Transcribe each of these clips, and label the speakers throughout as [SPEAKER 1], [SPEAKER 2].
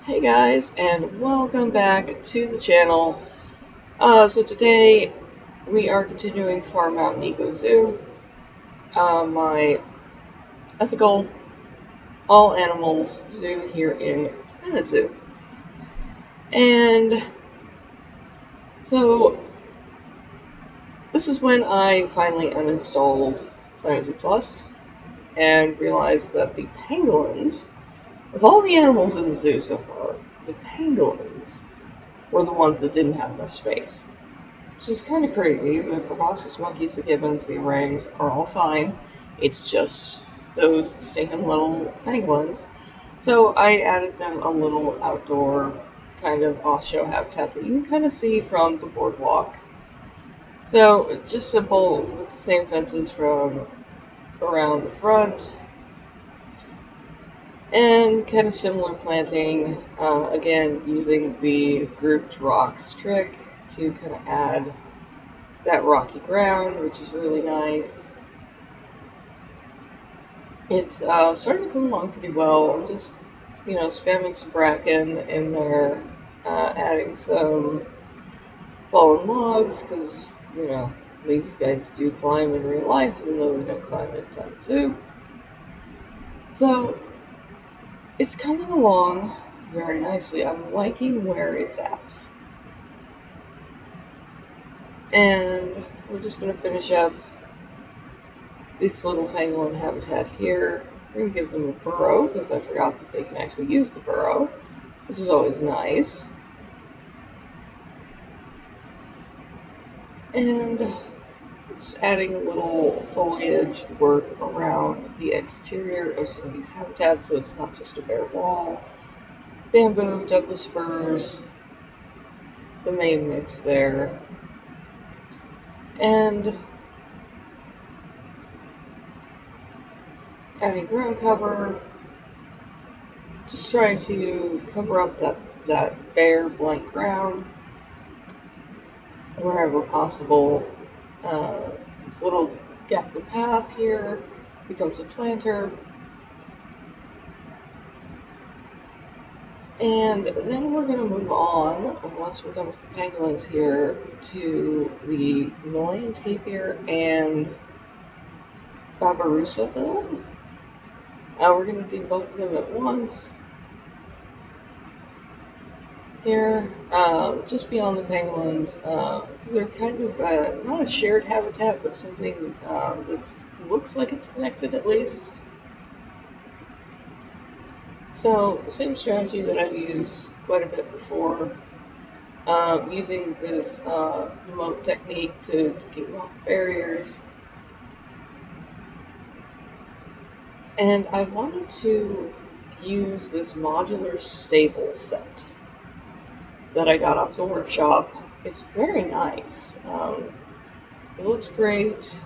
[SPEAKER 1] Hey guys, and welcome back to the channel. So today we are continuing Farm Mountain Eco Zoo, my ethical all animals zoo here in Planet Zoo. And so this is when I finally uninstalled Planet Zoo Plus and realized that the pangolins, of all the animals in the zoo so far, the pangolins were the ones that didn't have enough space. Which is kind of crazy. The proboscis monkeys, the gibbons, the orangs are all fine. It's just those stinking little pangolins. So I added them a little outdoor kind of off-show habitat that you can kind of see from the boardwalk. So just simple with the same fences from around the front and kind of similar planting. Again, using the grouped rocks trick to kind of add that rocky ground, which is really nice. It's starting to come along pretty well. I'm just, spamming some bracken in there, adding some fallen logs, because, these guys do climb in real life, even though we don't climb in Planet Zoo. So, it's coming along very nicely. I'm liking where it's at. And we're just going to finish up this little pangolin habitat here. We're going to give them a burrow, because I forgot that they can actually use the burrow, which is always nice. And just adding a little foliage work around the exterior of some of these habitats, so it's not just a bare wall. Bamboo, Douglas firs, the main mix there. And adding ground cover, just trying to cover up that bare blank ground wherever possible. This little gap in the path here becomes a planter. And then we're going to move on, once we're done with the pangolins here, to the Malayan tapir and Babirusa build. We're going to do both of them at once. Here, just beyond the pangolins, they're kind of not a shared habitat, but something that looks like it's connected at least. So, same strategy that I've used quite a bit before, using this moat technique to keep off barriers. And I wanted to use this modular stable set that I got off the workshop. It's very nice. It looks great.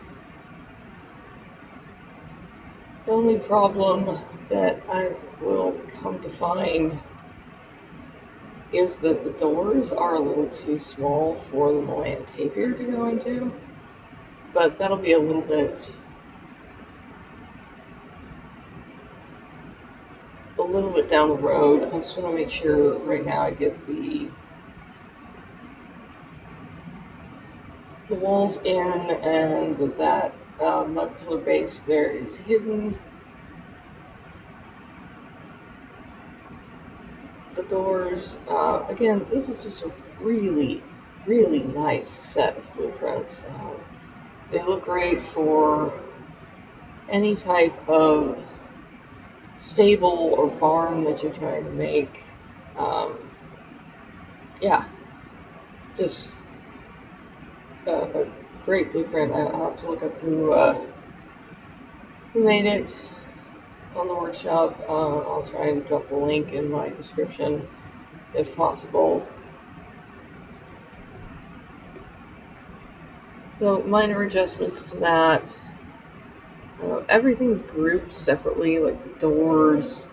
[SPEAKER 1] The only problem that I will come to find is that the doors are a little too small for the Malayan tapir to go into, but that'll be a little bit down the road. I just want to make sure right now I get the walls in and that mud pillar base there is hidden. The doors, again, this is just a really, really nice set of blueprints. They look great for any type of stable or barn that you're trying to make. Yeah, just a great blueprint. I'll have to look up who made it on the workshop. I'll try and drop the link in my description if possible. So minor adjustments to that. Everything's grouped separately, like the doors,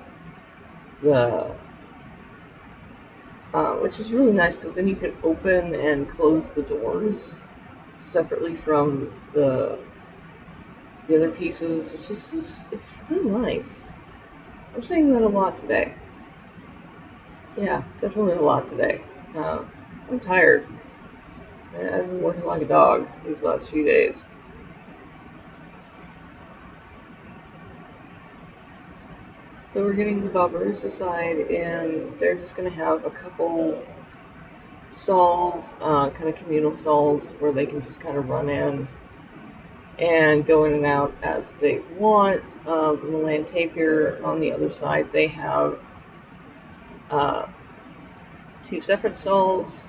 [SPEAKER 1] which is really nice because then you can open and close the doors separately from the other pieces, which is just, it's really nice. I'm saying that a lot today. Yeah, definitely a lot today. I'm tired. I've been working like a dog these last few days. So we're getting the Babirusa side, and they're just going to have a couple stalls, kind of communal stalls, where they can just kind of run in and go in and out as they want. The Malayan Tapir on the other side, they have uh, two separate stalls.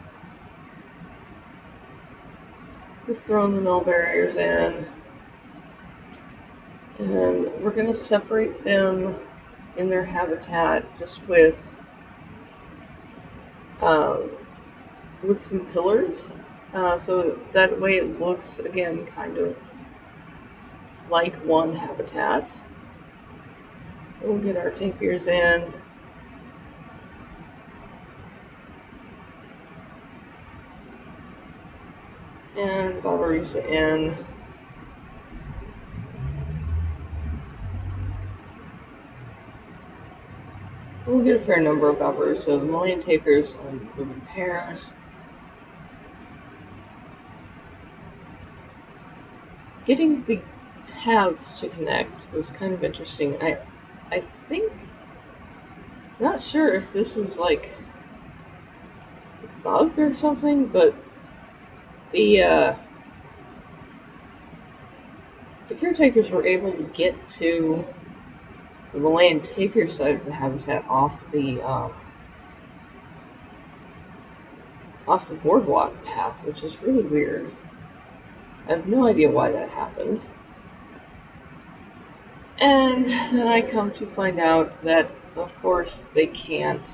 [SPEAKER 1] Just throwing the null barriers in, and we're going to separate them in their habitat just um, with some pillars, so that way it looks again kind of like one habitat. We'll get our tapirs in. And Babirusa in. We'll get a fair number of Babirusa. The Malayan tapirs move in pairs. Getting the paths to connect was kind of interesting. I think, not sure if this is like a bug or something, but the the caretakers were able to get to the Malayan tapir side of the habitat off the boardwalk path, which is really weird. I have no idea why that happened. And then I come to find out that, of course, they can't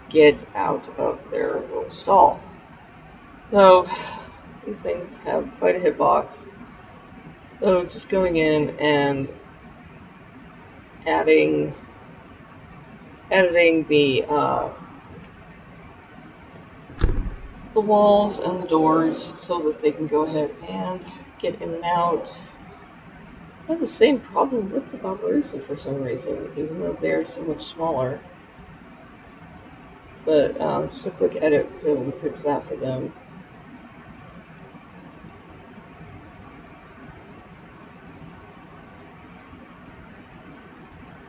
[SPEAKER 1] get out of their little stall. So these things have quite a hitbox. So just going in and adding editing the walls and the doors so that they can go ahead and get in and out. I have the same problem with the Babirusa for some reason, even though they're so much smaller. But just a quick edit to fix that for them.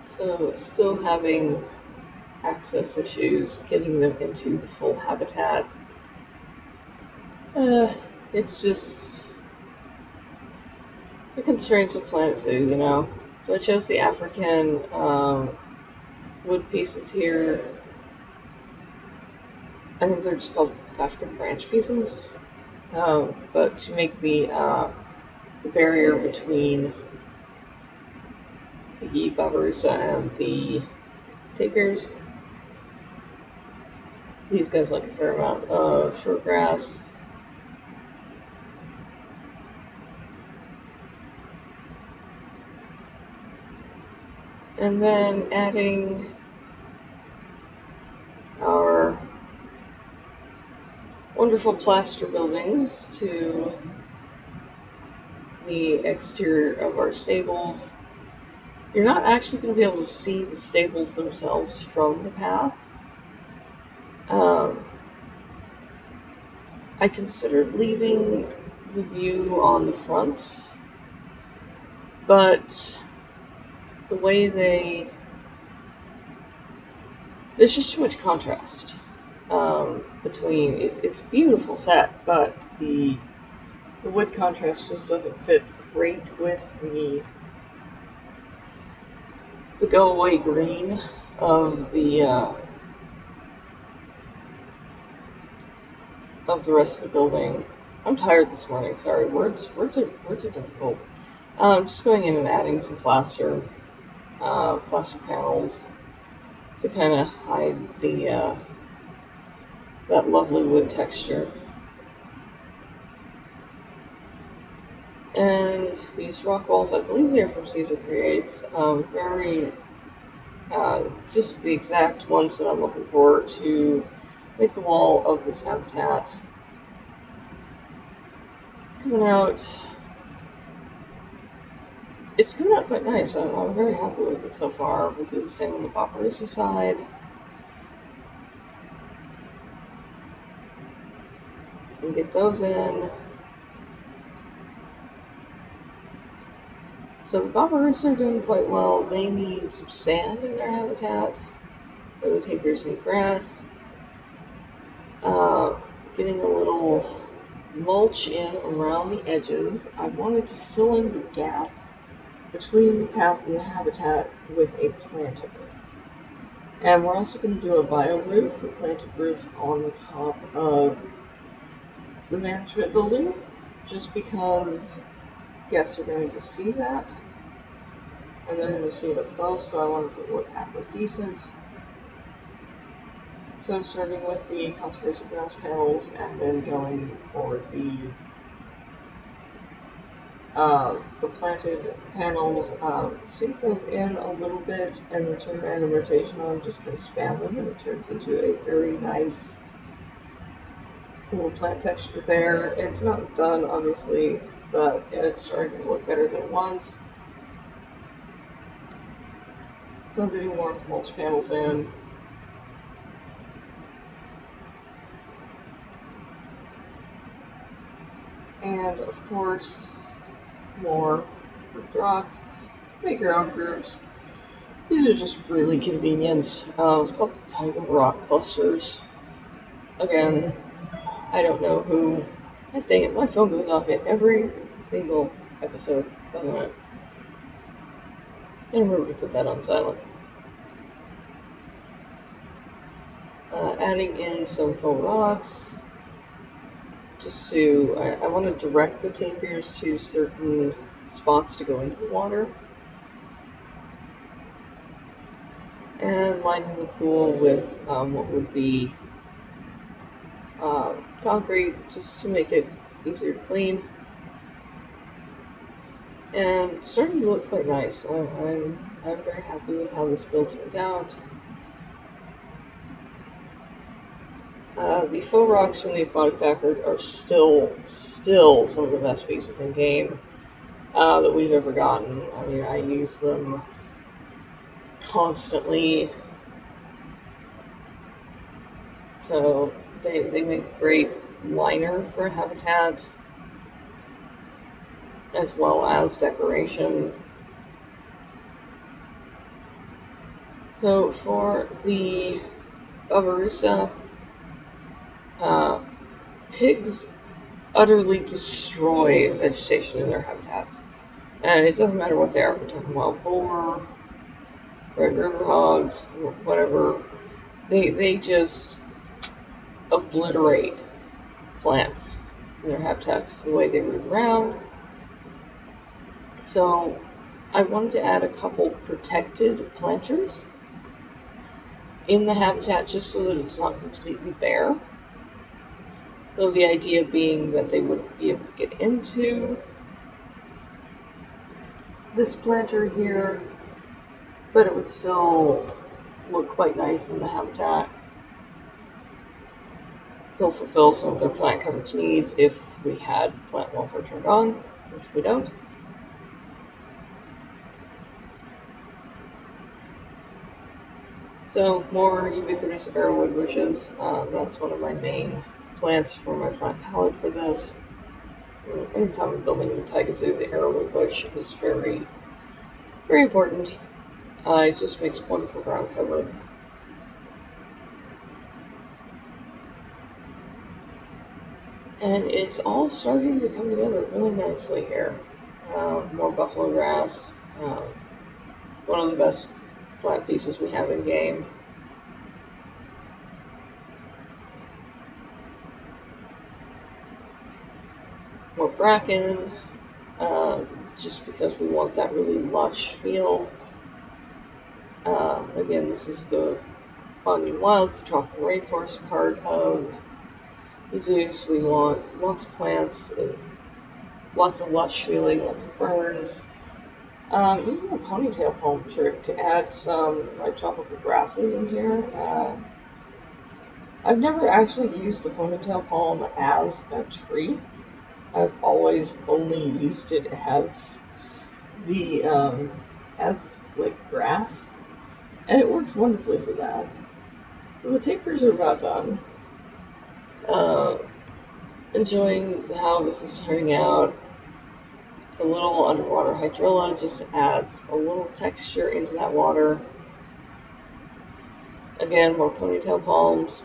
[SPEAKER 1] So still having access issues, getting them into the full habitat. It's just the constraints of Planet Zoo, you know. So I chose the African wood pieces here. I think they're just called African branch pieces. But to make the barrier between the Babirusa and the tapirs, these guys like a fair amount of short grass. And then adding our wonderful plaster buildings to the exterior of our stables. You're not actually going to be able to see the stables themselves from the path. I considered leaving the view on the front, but the way there's just too much contrast between it's a beautiful set, but the wood contrast just doesn't fit great with the go away green of the rest of the building. I'm tired this morning. Sorry, words are difficult. Just going in and adding some plaster panels to kind of hide that lovely wood texture. And these rock walls, I believe they're from Caesar Creates. Very, just the exact ones that I'm looking for to make the wall of this habitat. Coming out, it's coming out quite nice. I'm very happy with it so far. We'll do the same on the Babirusa side. and get those in. So the Babirusa are doing quite well. They need some sand in their habitat, where the tapirs need grass. Uh, Getting a little mulch in around the edges. I wanted to fill in the gap between the path and the habitat with a planter. And we're also going to do a bio roof, a planted roof on the top of the management building, just because guests are going to see that, and they're going to see it up close, so I wanted to look halfway decent. So starting with the conservation grounds panels, and then going for the planted panels, sink those in a little bit, and then turn random rotation on, just kind of spam them, and it turns into a very nice little plant texture there. It's not done, obviously, but it's starting to look better than it was. So I'm getting more mulch panels in. And of course, more grouped rocks. Make your own groups. These are just really convenient. It's called Tiger Rock Clusters. Again, I don't know who. God dang it, my phone goes off in every single episode. Doesn't it? I remember to put that on silent. Adding in some faux rocks. Just to, I want to direct the tapirs to certain spots to go into the water. And lining the pool with what would be concrete, just to make it easier to clean. And starting to look quite nice. I'm very happy with how this build turned out. The faux rocks from the aquatic backer are still some of the best pieces in game that we've ever gotten. I mean, I use them constantly. So they make great liner for habitat as well as decoration. So for the Babirusa, pigs utterly destroy vegetation in their habitats. And it doesn't matter what they are. We're talking about boar, red river hogs, whatever. They just obliterate plants in their habitats the way they move around. So I wanted to add a couple protected planters in the habitat just so that it's not completely bare. So the idea being that they wouldn't be able to get into this planter here, but it would still look quite nice in the habitat. They'll fulfill some of their plant coverage needs if we had plant welfare turned on, which we don't. So more ubiquitous arrowwood bushes. That's one of my main plants for my plant palette for this. Anytime I'm building a taiga zoo, the arrowwood bush is very, very important. It just makes wonderful ground cover. And it's all starting to come together really nicely here. More buffalo grass. One of the best plant pieces we have in game. More bracken, just because we want that really lush feel. Again, this is the Banyan Wilds, the tropical rainforest part of the zoo, so we want lots of plants, lots of lush feeling, lots of ferns. Using a ponytail palm trick to add some tropical grasses in here. I've never actually used the ponytail palm as a tree. I've always only used it as the as like grass, and it works wonderfully for that. So the tapirs are about done. enjoying how this is turning out. A little underwater hydrilla just adds a little texture into that water. Again, more ponytail palms.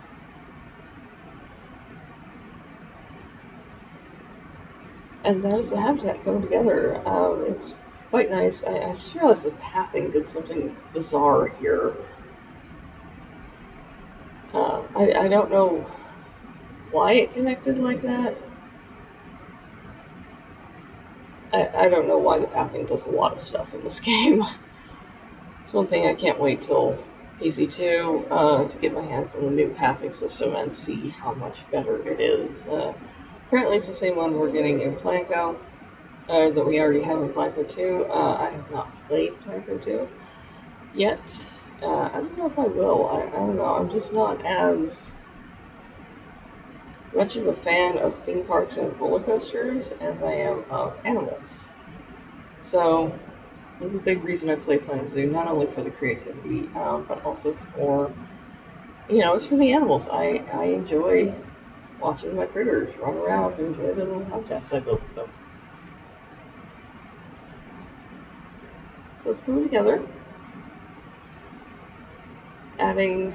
[SPEAKER 1] And that is the habitat coming together. It's quite nice. I just realized the pathing did something bizarre here. I don't know why it connected like that. I don't know why the pathing does a lot of stuff in this game. It's one thing I can't wait till PC2 to get my hands on the new pathing system and see how much better it is. Apparently, it's the same one we're getting in Planko, that we already have in Planko 2. I have not played Planko 2 yet. I don't know if I will. I don't know. I'm just not as much of a fan of theme parks and roller coasters as I am of animals. So, this is a big reason I play Planet Zoo, not only for the creativity, but also for, it's for the animals. I enjoy watching my critters run around and enjoy the little habitats I built for them. So it's coming together, adding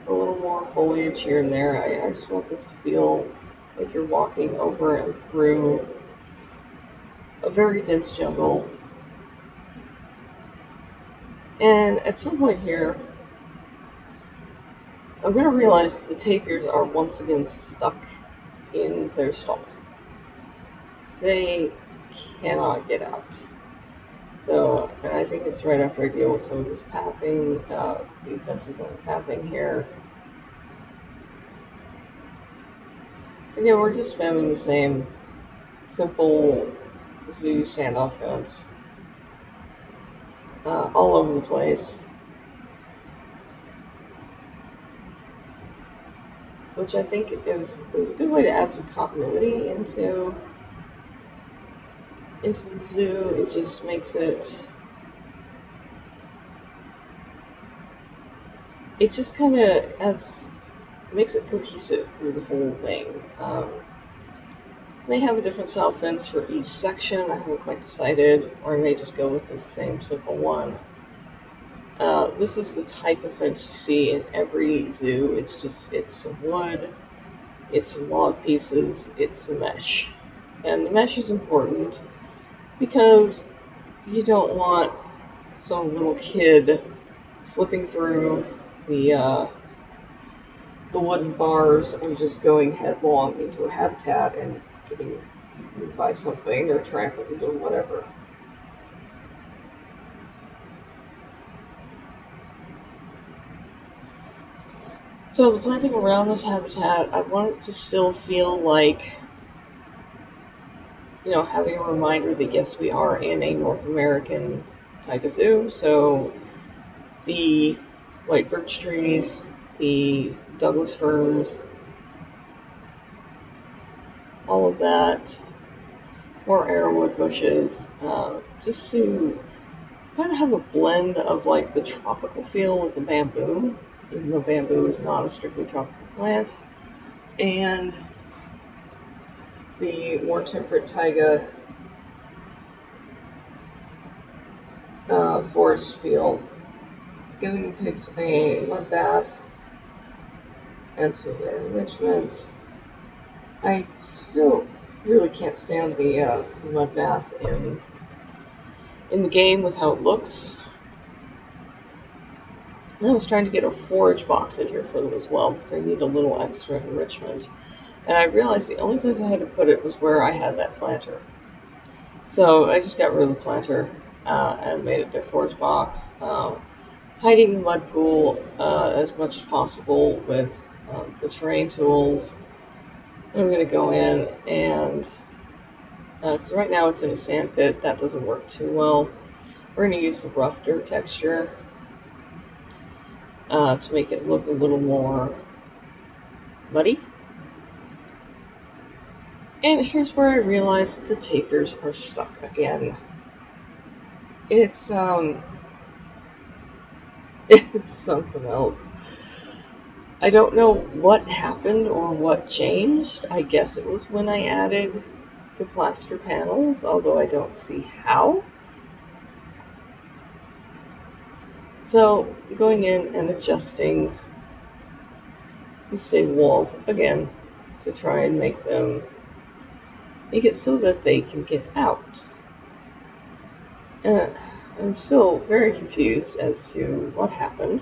[SPEAKER 1] a little more foliage here and there. I just want this to feel like you're walking over and through a very dense jungle. And at some point here, I'm going to realize the tapirs are once again stuck in their stall. They cannot get out. So, and I think it's right after I deal with some of this pathing, defenses on the pathing here. Again, we're just spamming the same simple zoo standoff fence all over the place, which I think is a good way to add some continuity into the zoo. It just makes it just kind of makes it cohesive through the whole thing. May have a different style fence for each section. I haven't quite decided, or I may just go with the same simple one. This is the type of fence you see in every zoo. It's some wood, it's some log pieces, it's some mesh. And the mesh is important because you don't want some little kid slipping through the wooden bars and just going headlong into a habitat and getting eaten by something or trampled or whatever. So the planting around this habitat, I want it to still feel like, having a reminder that yes, we are in a North American type of zoo. So the white birch trees, the Douglas firs, all of that, more arrowwood bushes, just to kind of have a blend of like the tropical feel with the bamboo, even though bamboo is not a strictly tropical plant, and the more temperate taiga forest feel, giving the pigs a mud bath and some air enrichment. I still really can't stand the mud bath in the game with how it looks. And I was trying to get a forage box in here for them as well because I need a little extra enrichment. And I realized the only place I had to put it was where I had that planter. So I just got rid of the planter and made it their forage box. Hiding the mud pool as much as possible with the terrain tools. I'm going to go in and, because right now it's in a sand pit, that doesn't work too well. We're going to use the rough dirt texture to make it look a little more muddy. And here's where I realized that the tapirs are stuck again. It's it's something else. I don't know what happened or what changed. I guess it was when I added the plaster panels, although I don't see how. So, going in and adjusting the stable walls again to try and make it so that they can get out. And I'm still very confused as to what happened.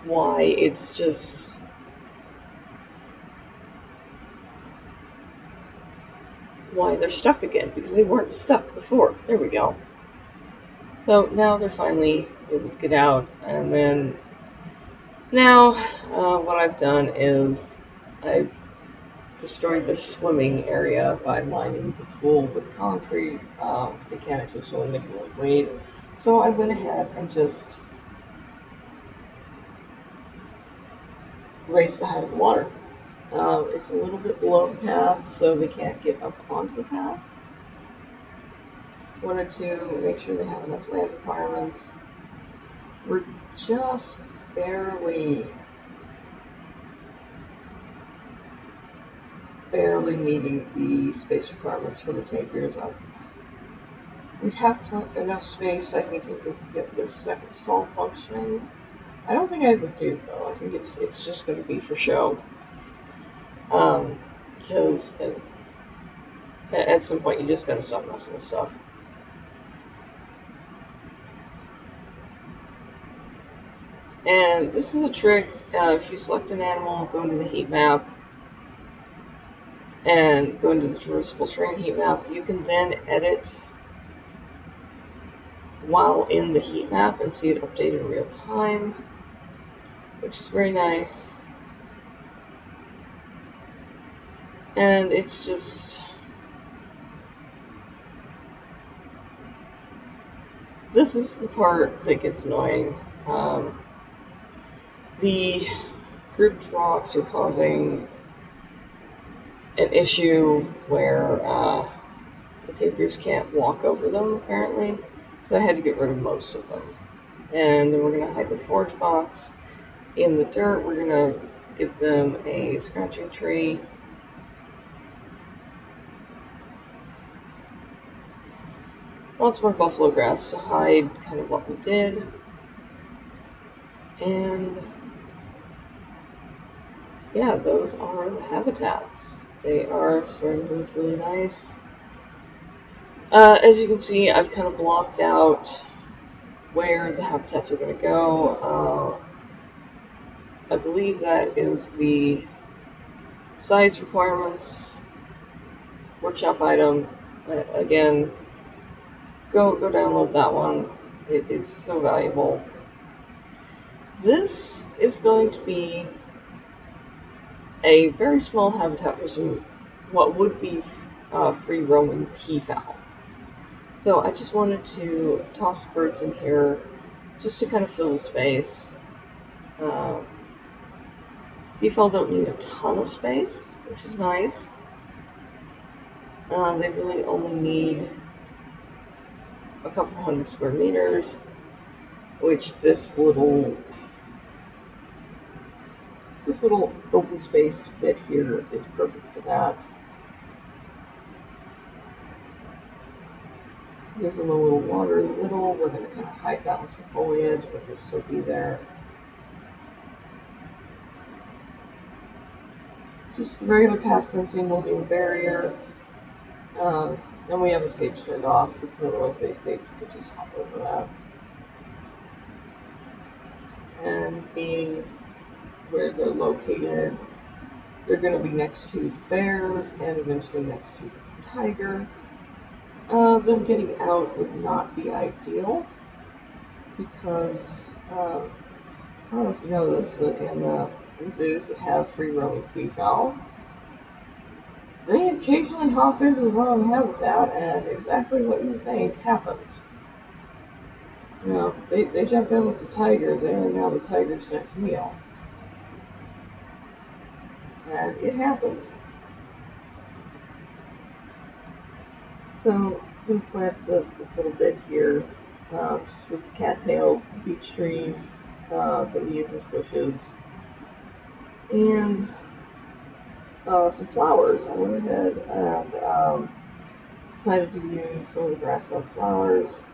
[SPEAKER 1] Why it's just. Why they're stuck again, because they weren't stuck before. There we go. So now they're finally able to get out, and then now what I've done is I've destroyed their swimming area by lining the pool with concrete. They can't actually swim, they can only wade. So I went ahead and just raised the height of the water. It's a little bit below the path, so they can't get up onto the path. Wanted to make sure they have enough land requirements. We're just barely meeting the space requirements for the tapirs. We'd have enough space, I think, if we could get this second stall functioning. I don't think I would do, though. I think it's just going to be for show. Because at some point you just got to stop messing with stuff. And this is a trick. If you select an animal, go into the heat map, and go into the traversable terrain heat map, you can then edit while in the heat map and see it updated in real time, which is very nice. And it's just, this is the part that gets annoying. The grouped rocks are causing an issue where the tapirs can't walk over them, apparently. So I had to get rid of most of them. And then we're going to hide the forage box in the dirt. We're going to give them a scratching tree. Lots more buffalo grass to hide kind of what we did. And yeah, those are the habitats. They are starting to look really nice. As you can see, I've kind of blocked out where the habitats are going to go. I believe that is the size requirements workshop item. Again, go download that one. It's so valuable. This is going to be a very small habitat for some what would be free roaming peafowl. So I just wanted to toss birds in here just to kind of fill the space. Peafowl don't need a ton of space, which is nice. They really only need a couple hundred square meters, which this little open space bit here is perfect for that. Gives them a little water in the middle. We're going to kind of hide that with some foliage, but it'll still be there. Just regular path fencing, moving barrier. And we have escapes turned off because otherwise they could just hop over that. And being where they're located, they're going to be next to the bears and eventually next to the tiger. Them getting out would not be ideal because I don't know if you know this, but in zoos that have free roaming peafowl, they occasionally hop into the wrong habitat, and exactly what you think happens. You know, they jump in with the tiger there, and now the tiger's next meal. And it happens. So I'm going to plant this little bit here, just with the cattails, the beech trees, that we use as bushes, and some flowers. I went ahead and decided to use some of the grass up flowers.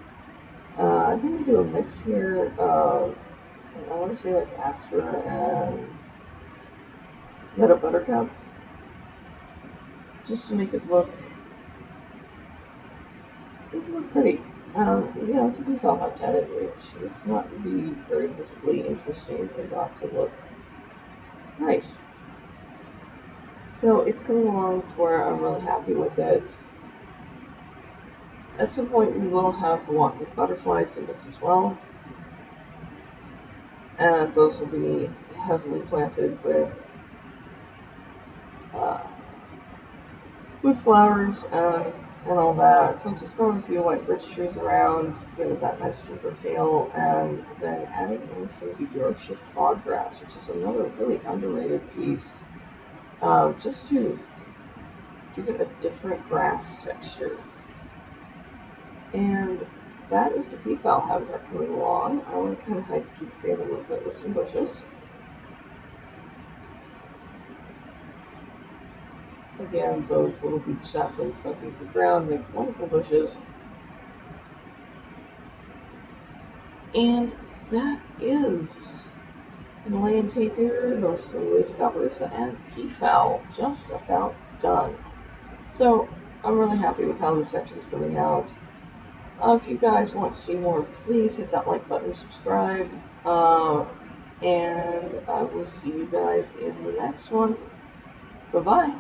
[SPEAKER 1] I think we do a mix here of, I want to say like aster and meadow buttercup, just to make it look pretty. It's a profile habitat, which it's not to be very visibly interesting and not to look nice. So it's coming along to where I'm really happy with it. At some point we will have the walking butterflies in it as well. And those will be heavily planted uh, with flowers and all that. So just throwing a few white birch trees around, give it that nice timber feel, and then adding in some Babirusa foggrass, which is another really underrated piece, just to give it a different grass texture. And that is the peafowl habitat coming along. I want to kind of keep it a little bit with some bushes. Again, those little beach saplings sunk into the ground make wonderful bushes. And that is Malayan tapir, mostly with Babirusa and peafowl, just about done. So I'm really happy with how this section's coming out. If you guys want to see more, please hit that like button, subscribe, and I will see you guys in the next one. Bye-bye.